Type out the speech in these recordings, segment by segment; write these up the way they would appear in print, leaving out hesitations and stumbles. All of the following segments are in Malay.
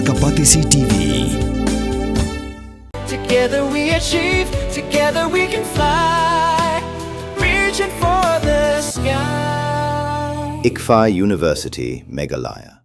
Kapatisi TV. Together we achieve, together we can fly, reaching for the sky. ICFA University, Meghalaya.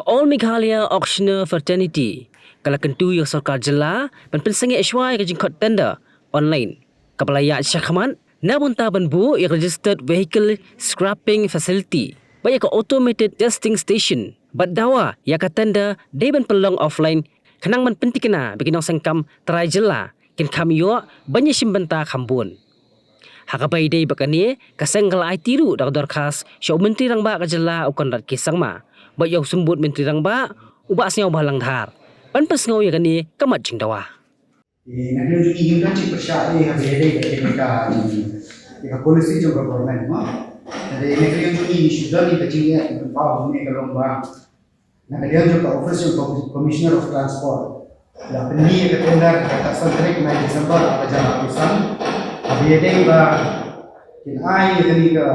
All Meghalaya Auctioneer Fraternity kala kentu yang sarkar jela pensengi HY ke jingkot tender online kapalaya syakhaman nabunta banbu yang registered vehicle scrapping facility banyak ke automated testing station badawa ya ka tender deban pelong offline kenang man pentikena bikin sangkam terai jela kin kamyo banyak simbenta khambun hakabai dei bakani kasenggal ai tiru dak dorkas syau menteri rangba ka jela ukon rat kisangma bayau sembut menteri rangba ubak senyau balang dhar pan pesngau ya kani kamat jingdawa Nanti juga ingin kan cik persyaratan yang ada di mereka di polisi juga government mah. Jadi negeri yang ini sudah di kecilnya itu tahu ini kalau bah. Nah dia juga office commissioner of transport. Ya ini yang tender kata sentrik naik Desember apa jalan pisang. Abi ada bah. Kinai ini ke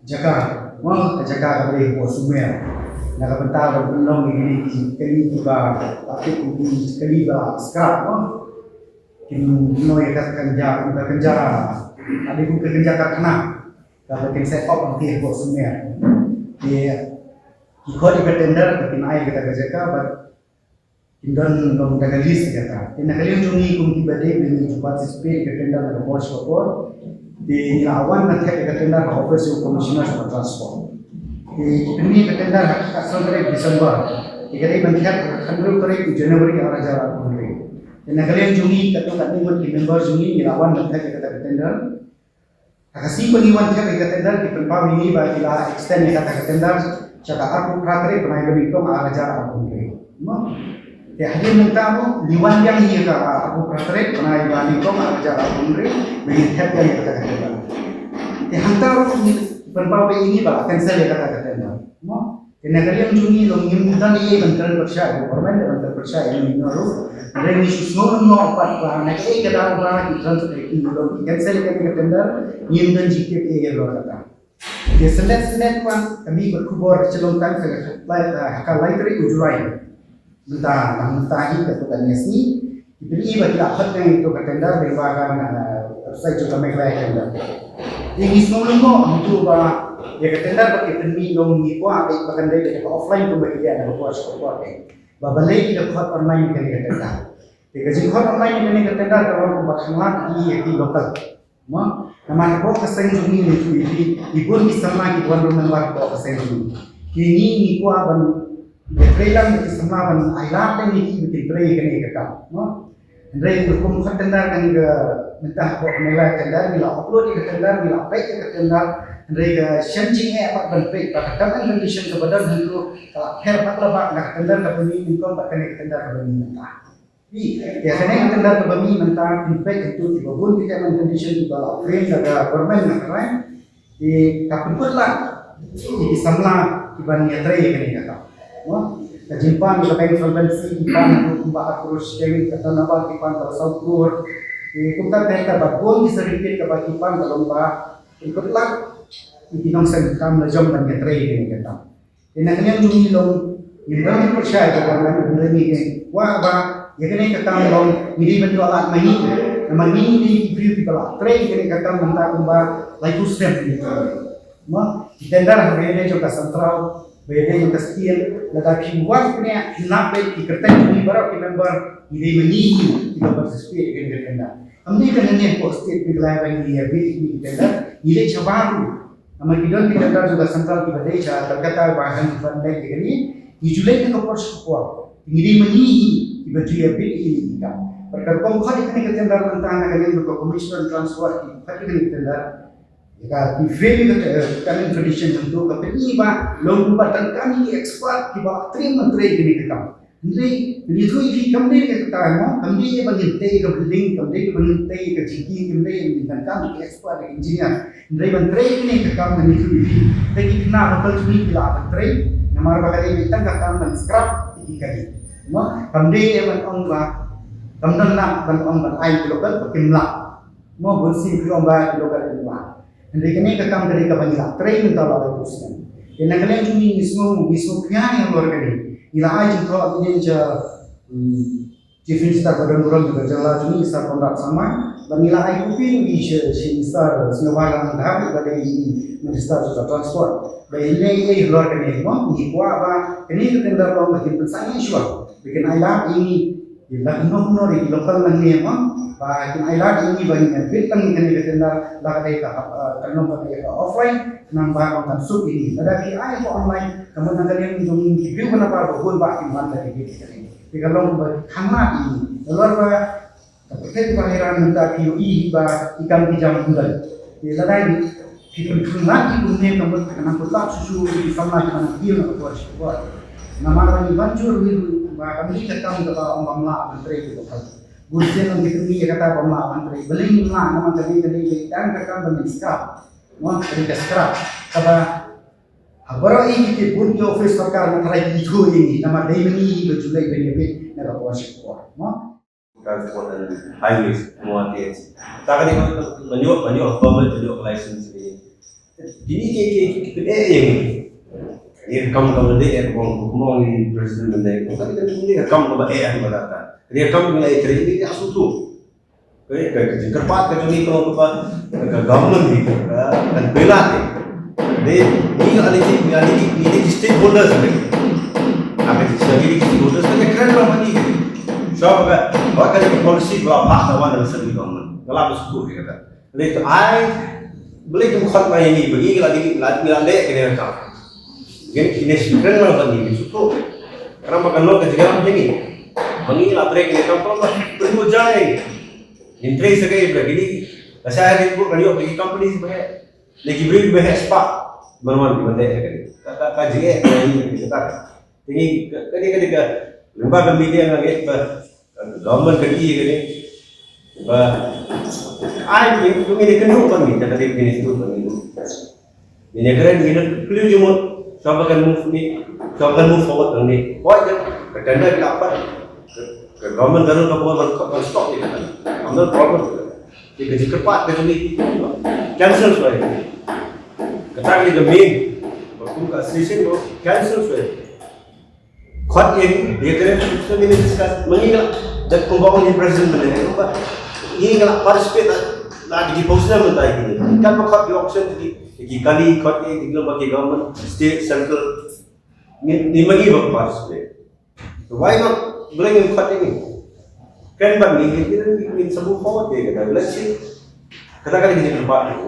Jakarta, mau ke Jakarta dari Sumer. Nakabentar belum ini kali tiba tapi kali ba scrap kinoy kerja ada pun kerja karena kalau set up nanti buat semua dia ikut tender tapi naik kita kerja but dan belum ada list kita ini kali ini kung tiba deh ini participate ke tender ada bos support di lawan nanti kita tender office commissioner of transport ini tender sampai Desember. Jika dia melihat handle tarik Januari orang jalan mulai. Dan kalian Juni kata member Juni lawan nanti kita tender. Kasih peniwan kita tender di tempat ini bagi lah extend kata tender. Jika aku prateri pernah berikut orang jalan mulai. Ya hadir mentamu liwan yang ia aku prateri pernah berikut orang jalan mulai. Melihat yang kata tender. Ya hantar Perbawa ini bah cancel ya kata tender. Mo, negara yang Juni long yang muda ni menteri percaya, government menteri percaya ini naru. Ada ni semua apa apa nak kita orang kita itu long cancel ya kata tender. Yang dan jika dia lo kata. Dia sendet pun kami berkubur celongkan hak lain dari ujurai. Mentah ini kata ni. Ini bagi akad yang itu kata tender berbagai saya juga mengelak tender. Yang semua lembok itu bah ya ketendar pakai temi dong ni kuah baik pakai dari offline tu bagi dia ada kuah support eh. Bah balai kita kuat online kan ketendar. Jika jika online ini ketendar kalau buat semua di lokal. Mah nama aku keseng juni itu ibu ni sama kita tuan rumah buat aku keseng juni. Kini ni kuah ban trailer ni sama ban ailat ni bikin trailer kan kita. Mah Andai hukum ketendar kan ke mentah kok menilai tendar bila upload ke tendar bila pay ke tendar andai ke changing apa dan pay pada term condition ke badan dulu kalau hair pak lebak nak tendar ke bumi income bahkan ke tendar ke bumi mentah. Ya kena tendar ke bumi mentah pay itu tiba pun kita condition di bawah frame daga government nak kan di kapun lah di samla iban nyatrai kan kata. Kajimpan kita insolvency ipan kumbak terus jadi kata nama ipan tersau kur kita tenda babon bisa repeat ke ipan kalau mbak ikutlah ikinong sengkam lejom dan ngetrei ini kata ini yang jumi long yang percaya kepada ini wah ba ya kene kata long ini bentuk alat mahi nama ini review di bawah trei kene kata mentah kumbak lagi step ini mah tenda hari ini juga sentral Beda yang kecil, lagi buat punya nape dikerjain ini baru kita member ide menyihi kita participate dengan tenda. Kami dengan yang posted di wilayah ini ini tenda, ide cabaru. Nama kita juga sentral di desa terkata bahan fundai dengan ini julai kita proses kuat. Ide menyihi kita juga ini kita. Perkara kali ini kita tenda tentang dengan juga commission transport kita dengan tenda. Jika di frame kami tradition tentu kapeni ba long batang kami expert di bawah menteri ini kita. Menteri itu ini kami kita tahu kami bagi ke building kami bagi ke jiki kami dengan kami expert engineer. Menteri ini kita kami itu tapi kenapa kalau ini bila menteri nama bakal kita kami scrap kali. Kami ban ba kami nak ban ai lokal pakai melak. Mau bersih lokal lokal Andai kini kakam dari kapanila train untuk lawan pusing. Yang kalian cumi mismo pian yang luar kali. Ila ai jeng kau ini je chief minister badan orang juga jala cumi minister kontrak sama. Dan ila ai kupin bisa minister senawala menghap pada ini minister sudah transport. Dan ini luar kali mau ngikwa apa ini ketendar lo bikin pensanya syua. Bikin ai lah ini ila no di lokal nang memang bahagian ailat ini bagian fitang ini ketendar lah kata kanong kata offline nang bahang kan sub ini ada ki ai ko online kamu nang kalian jong review kenapa bahun bakin man dari gitu di kalau khana ini luar ba tapi bahiran minta QI ba ikan pijam bulan di ladai kita khana itu ne kamu nang putak susu di sama kana dia nak buat nama ini bancur ba kami kita kata omamla menteri itu kan Gursian yang ditunggu ya kata pemla menteri beli lah nama tadi dan kakak bermiskap mau beri sekarang kata abang ini kita pun di office perkara menteri itu ini nama dia ini berjulai benefit negara kuasa kuat mau transport and highways semua dia tak ada banyak permit banyak license ini yang kamu dia mau ni presiden dia kan dia kamu yang berada dia kamu nilai kerja ini asal tu kerja kerpat kerja ni kalau apa government ni dan bela ni ada ni stakeholders ni apa sih stakeholders ni keren lah ni so apa kalau policy berapa tahun dalam segi government kalau betul kata itu I boleh tu khot mai ni bagi lagi kena kau ini keren lah ni betul karena makan lo kerja ni Manila trek ni kampung perlu jalan. Intrik sekali begini. Saya ada buat kali bagi company sebagai lagi beri bahas pak berman di mana sekali. Kata kaji ini kita. Ini ketika lembaga media lagi government kerja ni. Ai ini kenal pun ni kata ini itu pun ini. Ini keren ini perlu jumut. Siapa akan move forward ni. Wajib kerana dapat government dalam kabupaten stop ni kan, ambil problem. Jika cepat kerja ni cancel suai. Kata ni main, bukan station tu cancel suai. Khot yang dia kena kita ni discuss mengingat dan pembangunan presiden mana. Ini kalau participate lah di posnya mentai ini. Kan khot di auction di kali khot ni di bagi government state central ni bagi participate. Why not? Boleh yang khot ini kan bang ni kita ingin sembuh forward dia kata let's see katakan ini tempat ini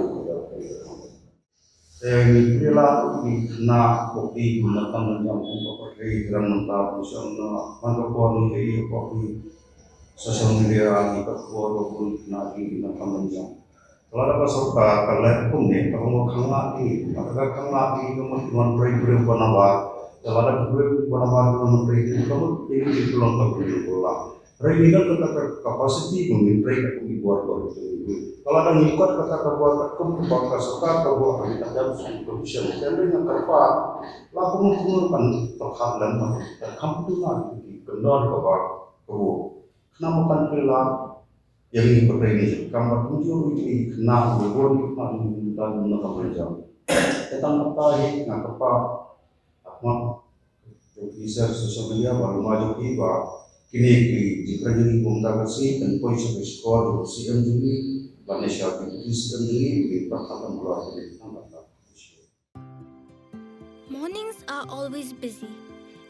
adalah nak bukti gunakan yang untuk pakai dalam mentah misalnya mangkapun ini kopi sosial media ini kapur pun nak gunakan yang kalau ada peserta kalau pun ni kalau mau kenal ini maka kenal ini kemudian beri penambah kalau ada beri penambah menteri itu kamu ini belum terbuka Regional kata kapasiti memberi kami buat itu. Kalau ada ngikut kata buat kami serta buat kami ada solution. Jadi yang kerpa, laku menggunakan terhadap dan kamu tu nak kenal kabar kamu. Kenapa kan pula yang ini berbeda? Kamu tunjuk ini kenal berbuat dan mengenal kerja. Tentang apa ini nak kerpa? Ahmad bisa sosial media baru maju tiba. Kini jika jadi bumta bersih dan poin skor bersih yang jadi Malaysia itu sendiri berkata keluar dari tempat. Mornings are always busy.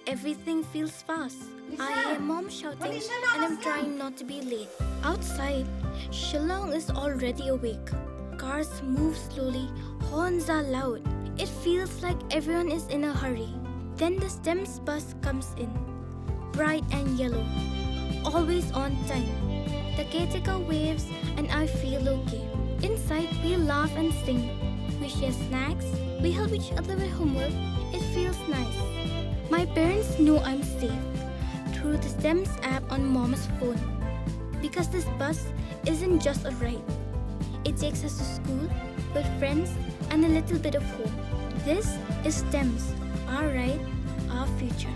Everything feels fast. I hear mom shouting and I'm trying not to be late. Outside, Shillong is already awake. Cars move slowly, horns are loud. It feels like everyone is in a hurry. Then the STEMS bus comes in. Bright and yellow, always on time. The caretaker waves and I feel okay. Inside, we laugh and sing. We share snacks, we help each other with homework. It feels nice. My parents know I'm safe through the STEMS app on mom's phone. Because this bus isn't just a ride. It takes us to school with friends and a little bit of hope. This is STEMS, our ride, our future.